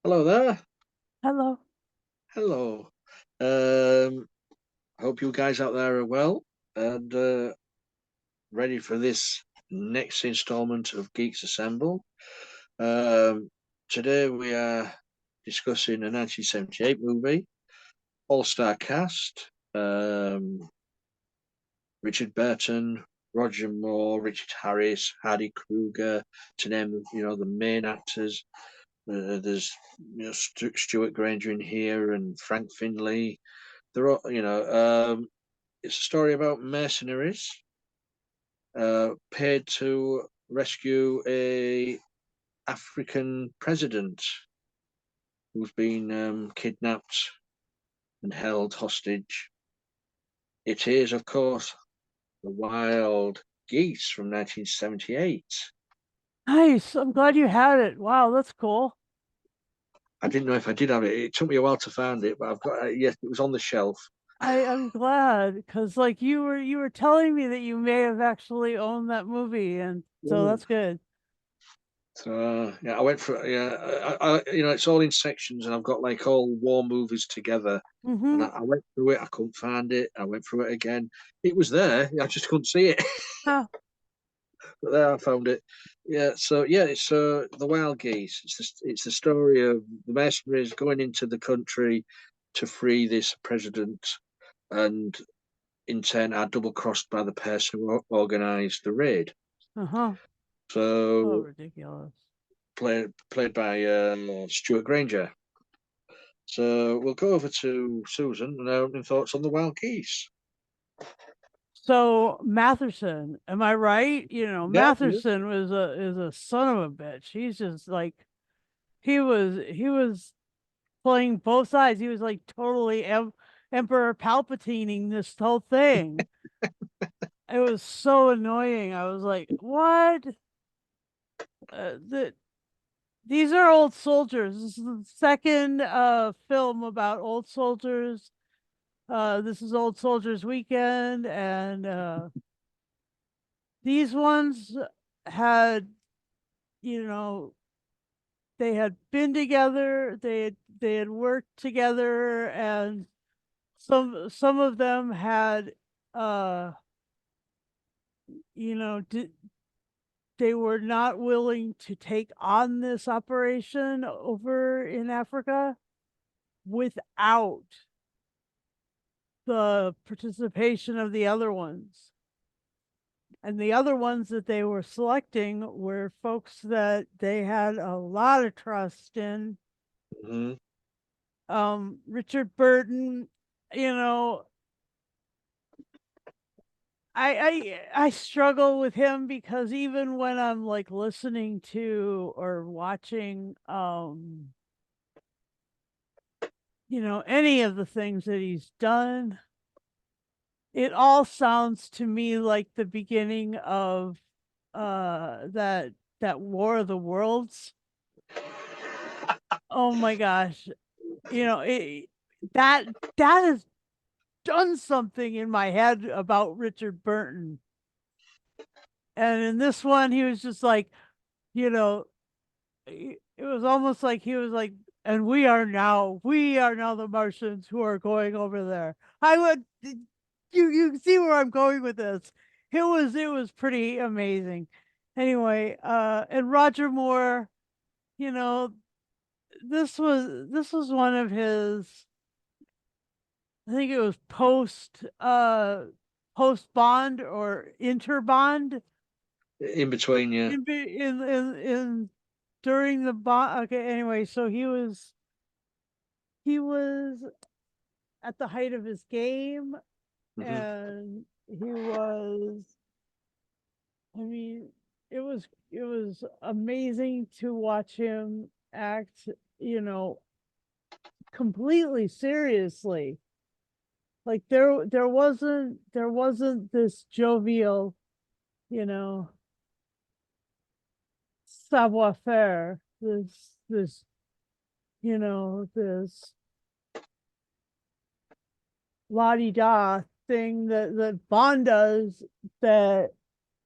Hello there. Hello. Hello. Um, Hope you guys out there are well and ready for this next installment of Geeks Assemble. Um, Today we are discussing a 1978 movie, all-star cast, Richard Burton, Roger Moore, Richard Harris, Hardy Kruger, to name the main actors. There's Stuart Granger in here and Frank Finlay. They're all, it's a story about mercenaries paid to rescue a African president who's been kidnapped and held hostage. It is, of course, the Wild Geese from 1978. Nice. I'm glad you had it. Wow, that's cool. I didn't know if I did have it. It took me a while to find it, but I've got yes, it was on the shelf. I'm glad because like you were telling me that you may have actually owned that movie, and so Mm. that's good. So yeah, I went for it's all in sections, and I've got like all war movies together. And Mm-hmm. I went through it. I couldn't find it. I went through it again. It was there. I just couldn't see it. Huh. But there, I found it. Yeah. So yeah, it's the Wild Geese. It's the story of the mercenaries going into the country to free this president, and in turn are double crossed by the person who organised the raid. Uh-huh. So So ridiculous. played by Stuart Granger. So we'll go over to Susan and her opening thoughts on the Wild Geese. So Matherson, am I right? Yeah, yeah. Matherson is a son of a bitch. He's just like he was playing both sides. He was like totally Emperor Palpatining this whole thing. It was so annoying. I was like, "What? These are old soldiers. This is the second film about old soldiers. This is Old Soldiers Weekend, and these ones had, you know, they had been together. They had worked together, and some of them had, uh, you know, did they were not willing to take on this operation over in Africa without the participation of the other ones. And the other ones that they were selecting were folks that they had a lot of trust in. Mhm. Richard Burton, you know, I struggle with him because even when I'm like listening to or watching any of the things that he's done, it all sounds to me like the beginning of that War of the Worlds. Oh my gosh. That that has done something in my head about Richard Burton. And in this one he was just like, you know, it was almost like he was like, and we are now the Martians who are going over there. I would you see where I'm going with this. It was pretty amazing. Anyway, and Roger Moore, you know, this was one of his, I think it was post Bond or inter Bond In between you. in during the Bond. Okay, anyway, so he was at the height of his game, Hmm. and he was, I mean, it was amazing to watch him act, you know, completely seriously. Like there wasn't this jovial, you know, savoir faire, this la di da thing that Bond does. That,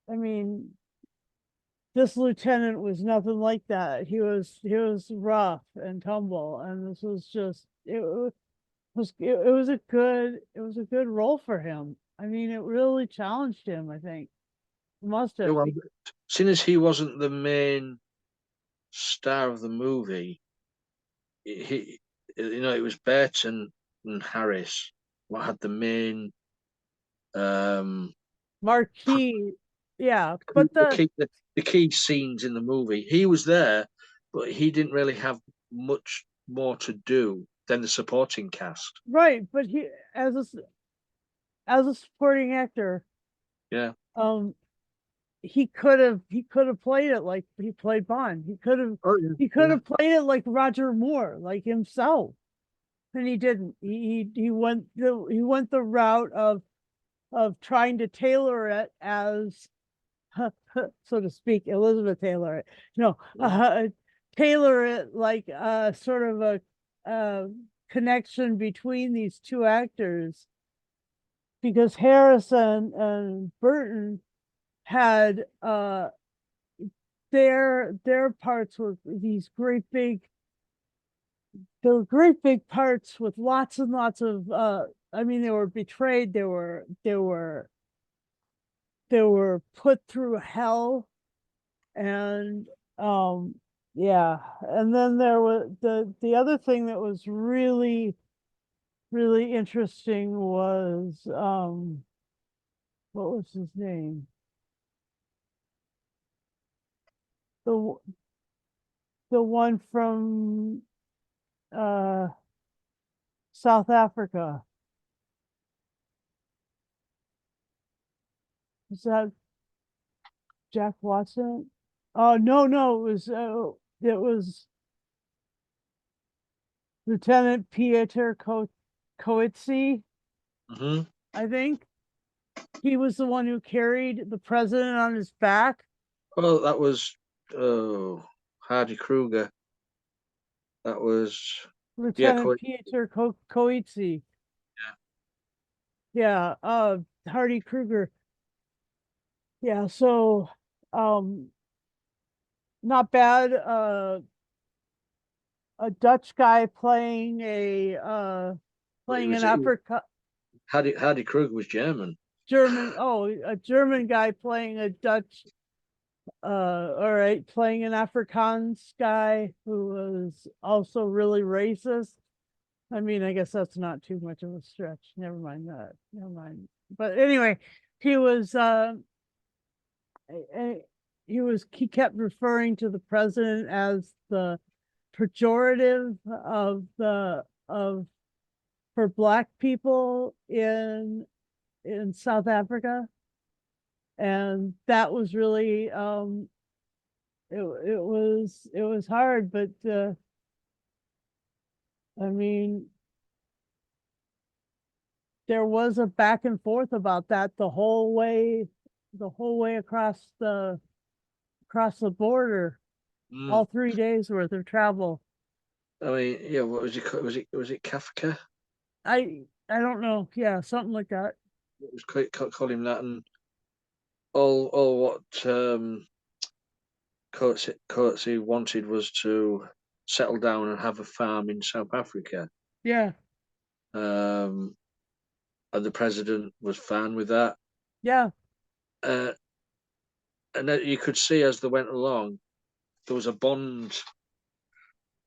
I mean, this lieutenant was nothing like that. He was rough and tumble, and this was just it was a good role for him. I mean, it really challenged him, I think. Must Yeah, have. well, seeing as he wasn't the main star of the movie, he, it was Burton and Harris what had the main um Marquis, yeah, but the key the key scenes in the movie. He was there, but he didn't really have much more to do than the supporting cast. right, but he as a supporting actor, Yeah. um, he could have played it like he played Bond. Oh yeah. He could Yeah. have played it like Roger Moore, like himself, and he didn't. He went the route of trying to tailor it as so to speak, Elizabeth Taylor it. No, tailor it like sort of a connection between these two actors because Harrison and Burton had their parts were these they were great big parts with lots and lots of I mean they were betrayed, they were put through hell and um yeah, and then there was the other thing that was really interesting was what was his name, the the one from uh South Africa. Was that Jack Watson? Oh no, it was Lieutenant Pieter Coetzee, Hmm. I think. He was the one who carried the president on his back. Well, that was Hardy Kruger. That was yeah, Lieutenant Pieter Coetzee. yeah. Yeah, Hardy Kruger. Yeah, so um not bad. A Dutch guy But playing an it was uppercut Hardy Kruger was German. a German guy playing a Dutch all right, playing an Afrikaans guy who was also really racist. I mean, I guess that's not too much of a stretch. Never mind that. Never mind. But anyway, he was a- he kept referring to the president as the pejorative of the of for black people in South Africa. And that was really it was hard, but I mean there was a back and forth about that the whole way across the border, Mm. all 3 days worth of travel. I mean, yeah. What was it? Was it Kafka? I don't know. Yeah, something like that. It was call him that, and all what Coetzee wanted was to settle down and have a farm in South Africa. Yeah. Um, and the president was fine with that. Yeah. Uh, and then you could see as they went along, there was a bond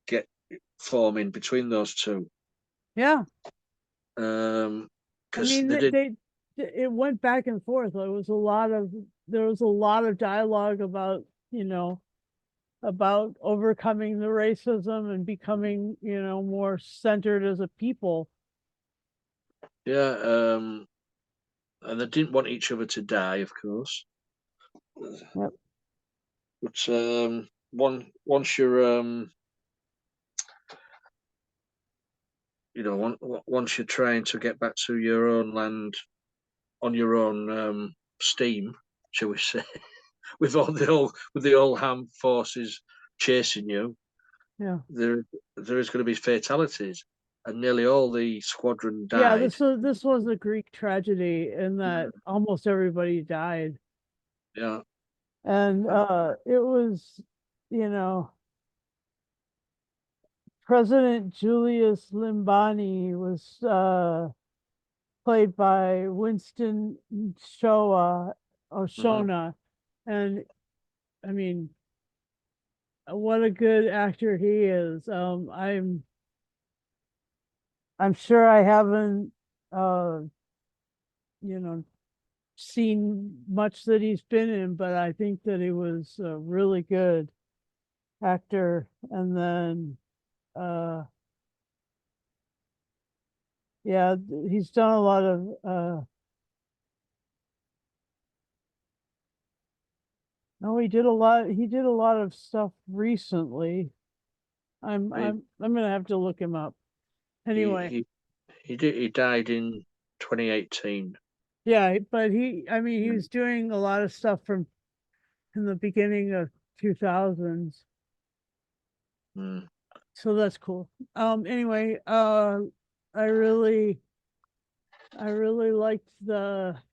get forming between those two. Yeah. I Because mean they did, it went back and forth. There was a lot of dialogue about, about overcoming the racism and becoming, more centered as a people. yeah. And they didn't want each other to die, of course. Yep. But once you're once you're trying to get back to your own land on your own steam, shall we say, with the old armed forces chasing you, Yeah. there is going to be fatalities, and nearly all the squadron Yeah, died. this was a Greek tragedy in that almost everybody died. Yeah, And it was, you know, President Julius Limbani was played by Winston Showa Mhm. Oshona, and I mean, what a good actor he is. I'm sure I haven't uh you know seen much that he's been in, but I think that he was a really good actor. And then uh yeah, he's done a lot of no, he did a lot of stuff recently. I mean, I'm gonna have to look him up. he Anyway, he he died in 2018. yeah, but I mean, he Mm. was doing a lot of stuff from in the beginning of 2000s. Mm. So that's cool. Anyway, I really liked that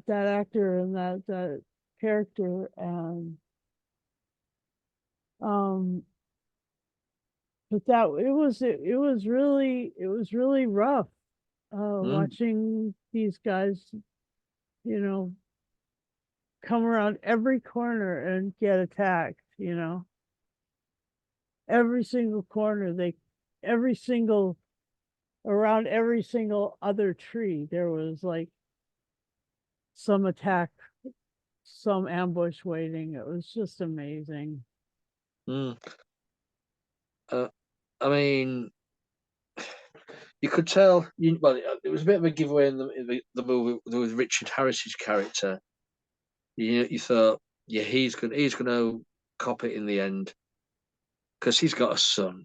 actor and that character. And um but that it was really rough Mm. watching these guys, you know, come around every corner and get attacked, you know. Every single corner, every single around every single other tree there was like some attack, some ambush waiting. It was just amazing. Mm. Uh, I mean, you could tell. Well, it was a bit of a giveaway in the movie with Richard Harris's character. You thought, yeah, he's gonna cop it in the end because he's got a son.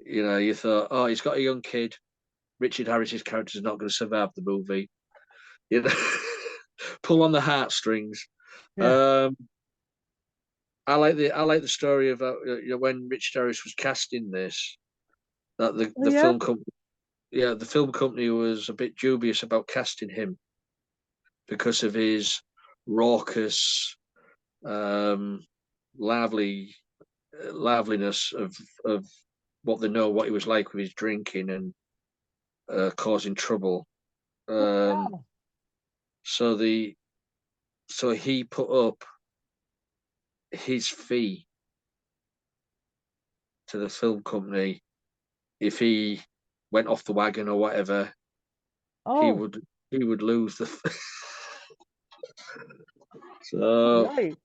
You thought, oh, he's got a young kid. Richard Harris's character is not going to survive the movie. You know, pull on the heartstrings. Yeah. Um, I like the story of when Richard Harris was casting this. That the Oh, the yeah. film company, yeah, the film company was a bit dubious about casting him because of his raucous, um, lively liveliness of what he was like with his drinking and causing trouble. Oh, Um, yeah. so the so he put up his fee to the film company if he went off the wagon or whatever. He Oh, would he would lose the. So, yikes.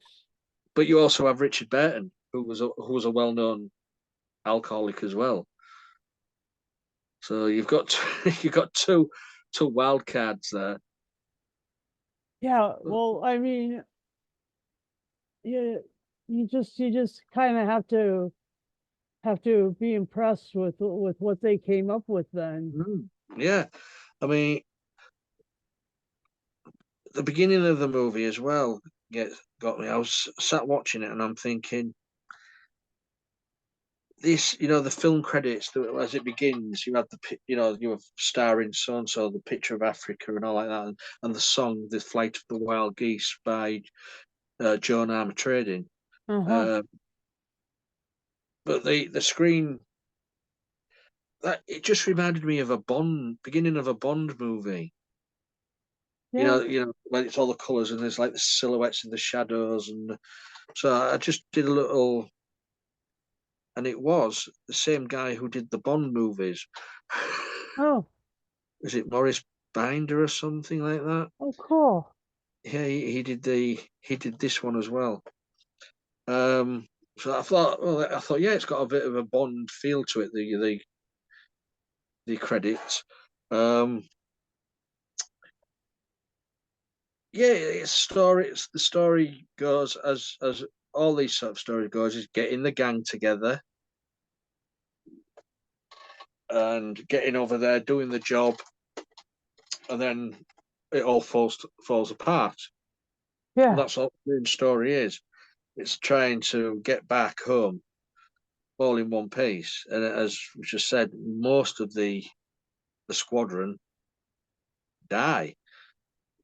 but you also have Richard Burton, who was a well-known alcoholic as well. So you've got two wild cards there. Yeah, well, I mean, you you just kind of have to be impressed with what they came up with then. Mm. Yeah, I mean the beginning of the movie as well got me. I was sat watching it and I'm thinking this, the film credits as it begins. You have you have starring so and so, the picture of Africa and all like that, and the song "The Flight of the Wild Geese" by Joan Armatrading. Uh-huh. Uh, but the screen that it just reminded me of a Bond beginning of a Bond movie. Yeah. When it's all the colours and there's like the silhouettes and the shadows, and so I just did a little, and it was the same guy who did the Bond movies. Oh, Is it Morris Binder or something like that? oh, cool. Yeah, he did this one as well. Um, so I thought, yeah, it's got a bit of a Bond feel to it. The credits. Um, yeah, the story goes as all these sort of stories goes is getting the gang together and getting over there, doing the job, and then it all falls apart. And Yeah. that's all the main story is. It's trying to get back home all in one piece. And as we just said, most of the squadron die.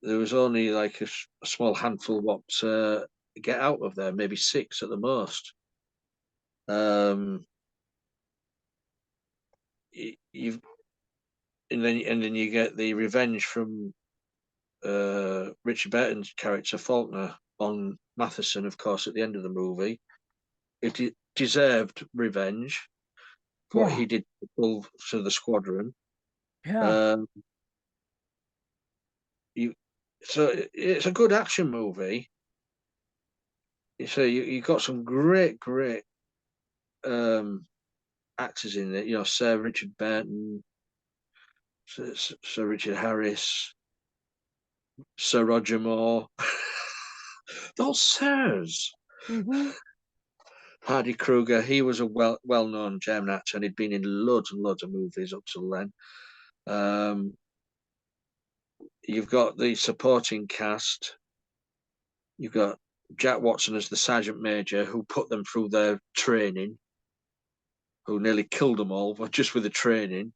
there was only like a small handful what get out of there, maybe six at the most. Um, you've and then you get the revenge from Richard Burton's character Faulkner on Matheson, of course, at the end of the movie. It deserved revenge for what Yeah. he did to the squadron. Yeah. Um, you so it's a good action movie. So you got some great um, actors in it. You know, Sir Richard Burton, Sir Richard Harris, Sir Roger Moore. Those sirs. Hmm. Hardy Kruger, he was a well known German actor and he'd been in loads and loads of movies up till then. Um, you've got the supporting cast. You've got Jack Watson as the sergeant major who put them through their training, who nearly killed them all, but just with the training.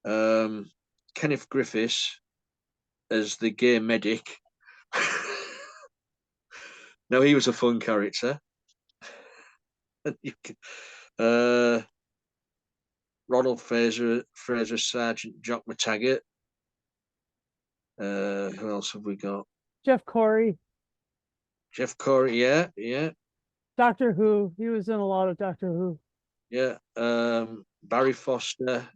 Um, Kenneth Griffiths as the gay medic. No, he was a fun character. uh, Ronald Fraser, Sergeant Jock McTaggart. Who else have we got? Jeff Corey, Jeff Corey, yeah. Doctor Who. He was in a lot of Doctor Who. Yeah. Barry Foster,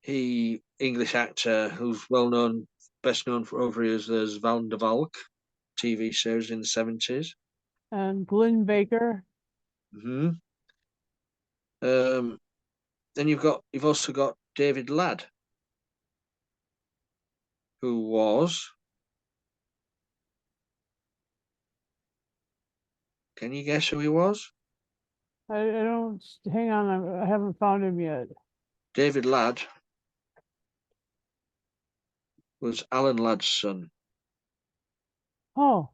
he English actor who's best known for over years as Van der Valk TV series in the 70s. And Glenn Baker. Hmm. Um, then you've also got David Ladd, who was. Can you guess who he was? I don't, hang on, I haven't found him yet. David Ladd was Alan Ladd's son. Oh,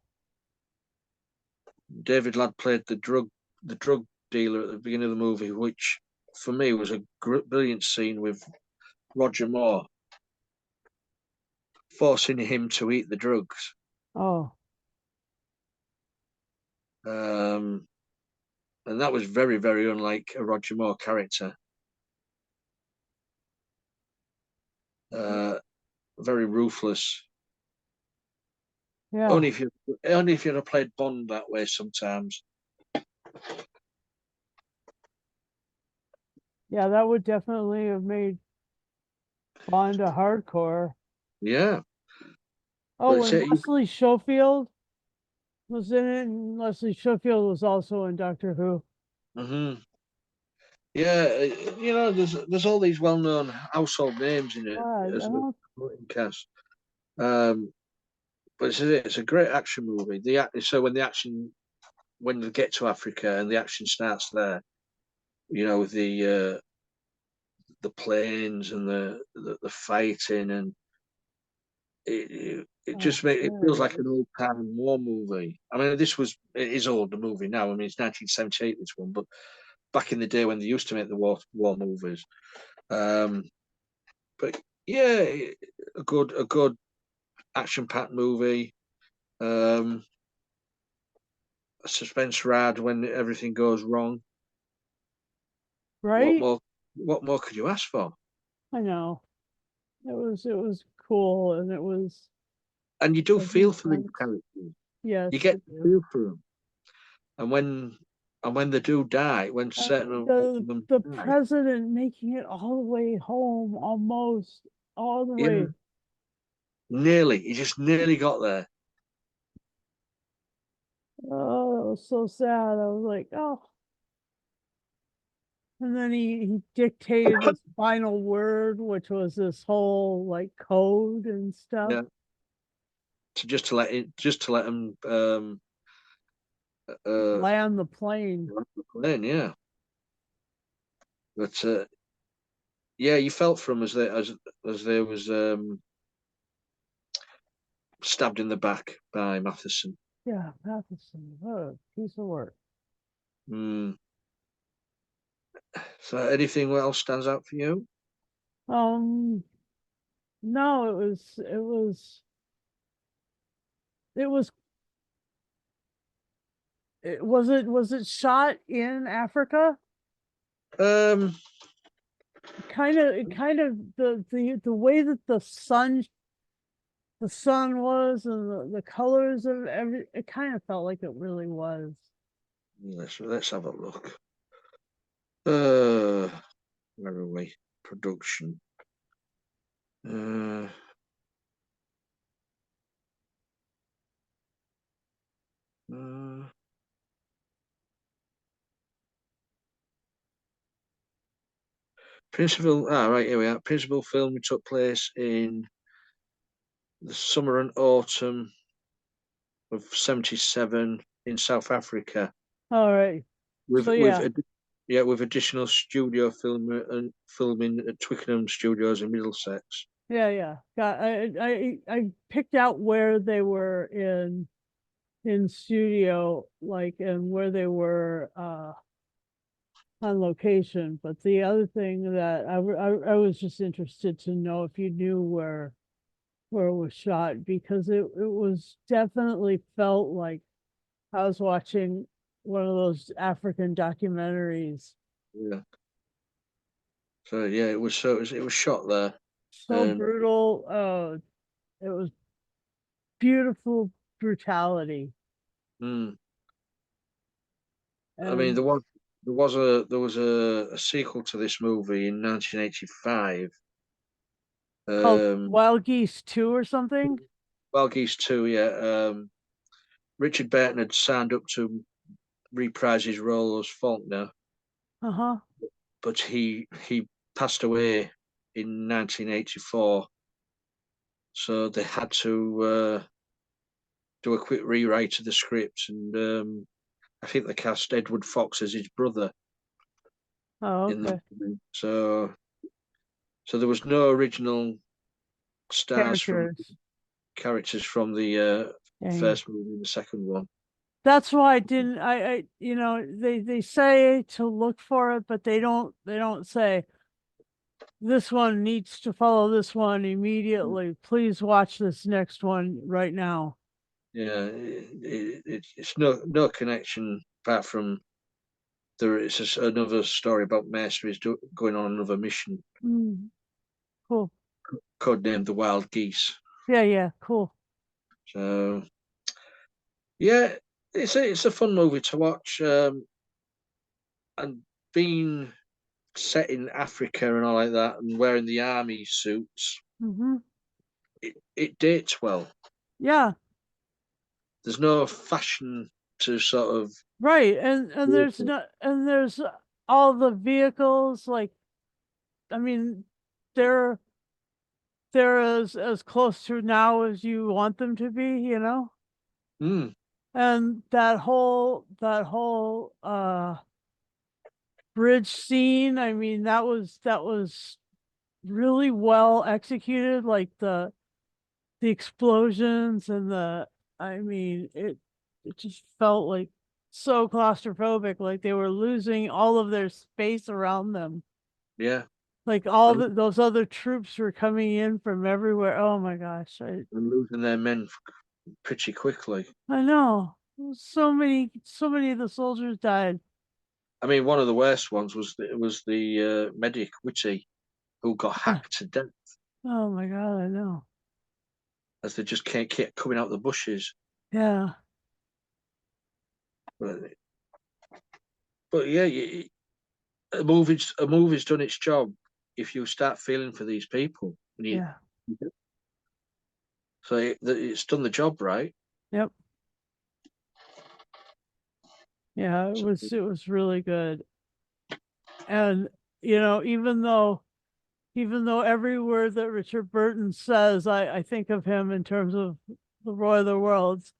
David Ladd played the drug dealer at the beginning of the movie, which for me was a brilliant scene with Roger Moore forcing him to eat the drugs. oh, Um, and that was very unlike a Roger Moore character. Uh, Very ruthless. yeah. Only if you'd have played Bond that way sometimes. Yeah, that would definitely have made Bond a hardcore. Yeah, but Oh, it's and Leslie Schofield was in it, and Leslie Schofield was also in Doctor Who. mhm. Yeah, there's all these well-known household names in it God, I as a don't, supporting cast. Um, but it's a great action movie. So when they get to Africa and the action starts there, with the planes and the fighting and it oh, just it there feels it like an is. old time war movie. I mean, it is old the movie now. I mean, it's 1978 this one, but back in the day when they used to make the war movies. Um, but yeah, a good action packed movie. Um, a suspense rad when everything goes wrong. What Right? more? What more could you ask for? I know. It was cool, and it was And you do was feel for these intense. characters. You Yes, get it to is. feel for them. And when they do die, when certain of The them the die, president making it all the way home, almost all the yeah, way. nearly, he just nearly got there. Oh, it was so sad. I was like, oh. And then he dictated his final word, which was this whole like code and stuff. Yeah, just to let him Land the plane. in, yeah. But yeah, you felt for him as they was stabbed in the back by Matheson. Yeah, Matheson. What a piece of work. Mm. So anything else stands out for you? Um, no, it was it was was it shot in Africa? Um, Kind of the way that the sun was and the colors of every it kind of felt like it really was. let's have a look. Where are we? Production. Uh, uh, Principal. Ah, right here we are. Principal film took place in the summer and autumn of '77 in South Africa, All right. with So with yeah, ad- yeah, with additional studio film and filming at Twickenham Studios in Middlesex. yeah. Got I picked out where they were in studio, like, and where they were on location. But the other thing that I was just interested to know if you knew where it was shot, because it was definitely felt like I was watching one of those African documentaries. Yeah. So yeah, it was shot there, So and brutal. It was beautiful brutality. mm, I mean And there was a sequel to this movie in 1985. called Um, Wild Geese 2 or something. Wild Geese 2, yeah. Richard Burton had signed up to reprise his role as Faulkner, Uh-huh. but he passed away in 1984, so they had to do a quick rewrite of the script, and I think they cast Edward Fox as his brother Oh, in the okay. movie. So there was no original stars from Characters. characters from the Dang. first movie and the second one. That's why I didn't they say to look for it, but they don't say this one needs to follow this one immediately. Please watch this next one right now. Yeah, it's no connection apart from there is just another story about mercenaries going on another mission, Mm, cool. codenamed the Wild Geese. Yeah, yeah, cool. So yeah, it's a fun movie to watch, and being set in Africa and all like that, and wearing the army suits, Hmm. it dates well. Yeah, There's no fashion to sort of right. And there's not and there's all the vehicles, like, I mean, they're they're as close to now as you want them to be. mm, And that whole bridge scene, I mean, that was really well executed, like the explosions and I mean, it just felt like so claustrophobic, like they were losing all of their space around them. yeah, Like all and, those other troops were coming in from everywhere. Oh my gosh. and losing their men pretty quickly. I know. So many of the soldiers died. I mean, one of the worst ones was the medic Whitty, who got hacked to death Oh my God, I know. as they just can't keep coming out the bushes. Yeah. But, but yeah, a movie's done its job if you start feeling for these people. Yeah. So it's done the job right. Yep. Yeah, it So, was it was really good. And even though every word that Richard Burton says, I think of him in terms of the Roy of the Worlds.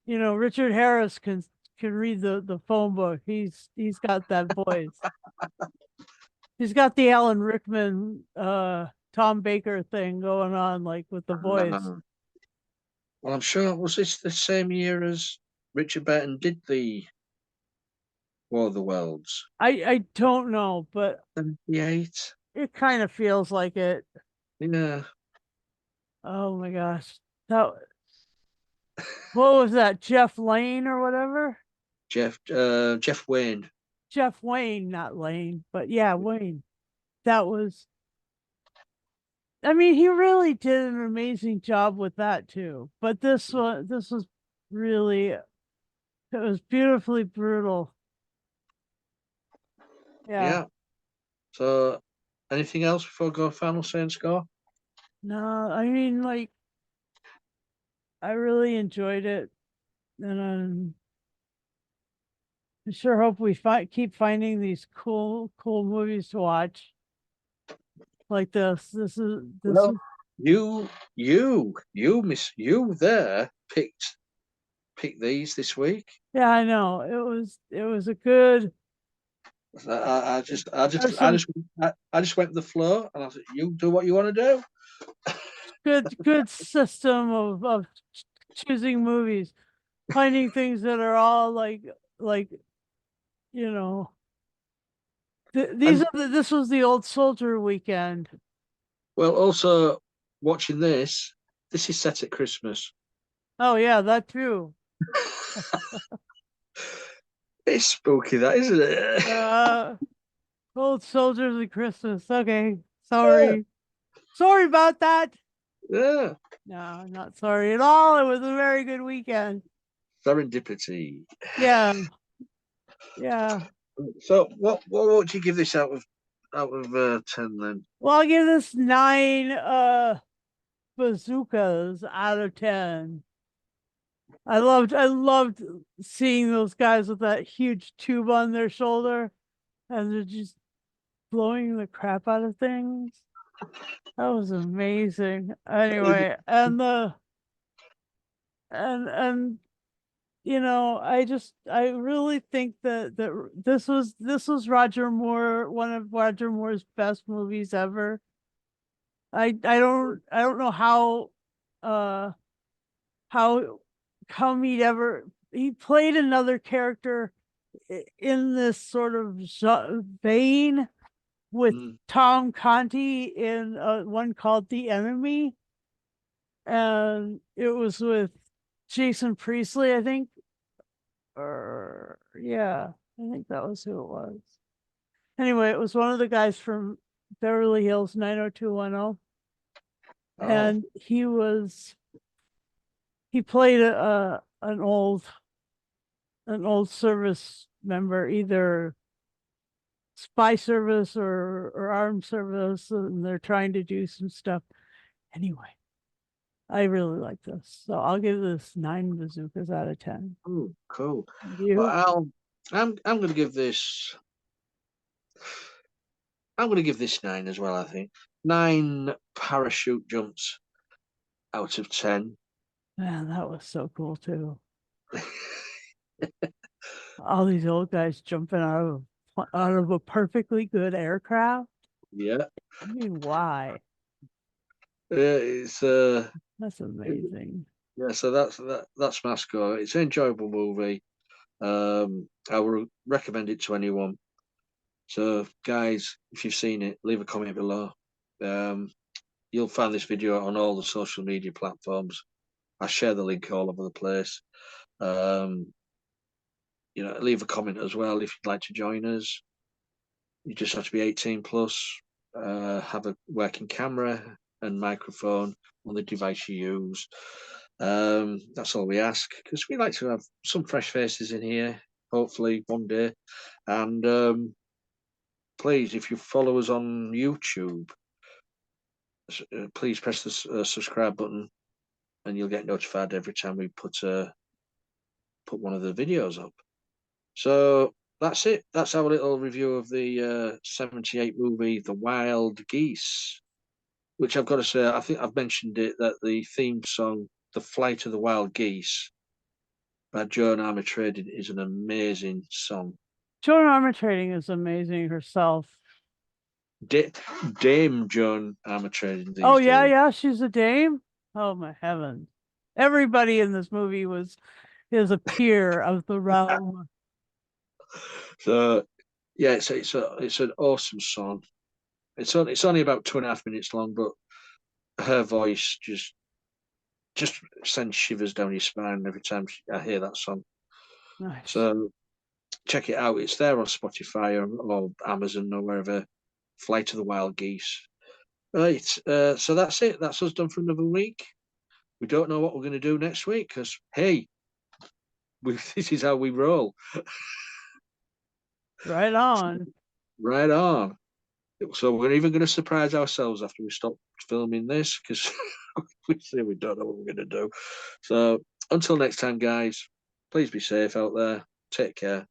Richard Harris can read the phone book. He's got that voice. He's got the Alan Rickman Tom Baker thing going on, like, with the voice. uh, well, I'm sure was this the same year as Richard Burton did the War of the Worlds? I don't know, but 78. it kind of feels like it. Yeah. Oh my gosh. That What was that? Jeff Lane or whatever? Jeff Wayne. Jeff Wayne, not Lane, but yeah, Wayne. That was, I mean, he really did an amazing job with that too. But this was really, it was beautifully brutal. Yeah. Yeah. So, anything else before I go final say and score? No, I mean, like, I really enjoyed it. And I sure hope we keep finding these cool movies to watch like this. This Well, is, you there picked these this week. yeah, I know. It was a good, there's some I just went with the flow, and I said, "You do what you want to do." good system of choosing movies, finding things that are all like you know these And are this was the old soldier weekend. well, also watching this, this is set at Christmas. Oh yeah, that too. It's spooky, that isn't it? Uh, Old soldiers at Christmas. Okay, Yeah, sorry about that. yeah. No, not sorry at all. It was a very good weekend. Serendipity. Yeah, yeah. So, what would you give this out of 10 then? Well, I'll give this 9 bazookas out of 10. I loved seeing those guys with that huge tube on their shoulder and they're just blowing the crap out of things. That was amazing. Anyway, and I really think that this was Roger Moore, one of Roger Moore's best movies ever. I don't know uh how come he played another character in this sort of vein with Mm. Tom Conti in one called The Enemy, and it was with Jason Priestley, I think, or yeah, I think that was who it was. Anyway, it was one of the guys from Beverly Hills 90210, Oh, and he played an old service member, either spy service or armed service, and they're trying to do some stuff. Anyway, I really like this. So I'll give this 9 bazookas out of 10. ooh, cool. Well, You? I'm going to give this. I'm going to give this 9 as well. I think 9 parachute jumps out of 10. Man, that was so cool too. All these old guys jumping out of a perfectly good aircraft. Yeah, I mean, why? it's That's amazing. yeah. So that's my score. It's an enjoyable movie. I would recommend it to anyone. So, guys, if you've seen it, leave a comment below. Um, you'll find this video on all the social media platforms. I share the link all over the place. Um, leave a comment as well if you'd like to join us. You just have to be 18 plus, have a working camera and microphone on the device you use. That's all we ask because we like to have some fresh faces in here, hopefully one day. And please, if you follow us on YouTube, please press the subscribe button and you'll get notified every time we put one of the videos up. So that's it. That's our little review of the 78 movie, The Wild Geese, which I've got to say, I think I've mentioned it, that the theme song, The Flight of the Wild Geese by Joan Armatrading is an amazing song. Joan Armatrading is amazing herself. Da- Dame Joan Armatrading Oh these yeah, days. yeah, she's a dame. Oh my heavens. Everybody in this movie is a peer of the realm. So yeah, it's an awesome song. It's only about 2.5 minutes long, but her voice just sends shivers down your spine every time I hear that song. Nice. So check it out. It's there on Spotify or Amazon or wherever. Flight of the Wild Geese. Right. So that's it. That's us done for another week. We don't know what we're going to do next week because, hey, this is how we roll. Right on. Right on. So we're even going to surprise ourselves after we stop filming this because we don't know what we're going to do. So until next time, guys, please be safe out there. Take care.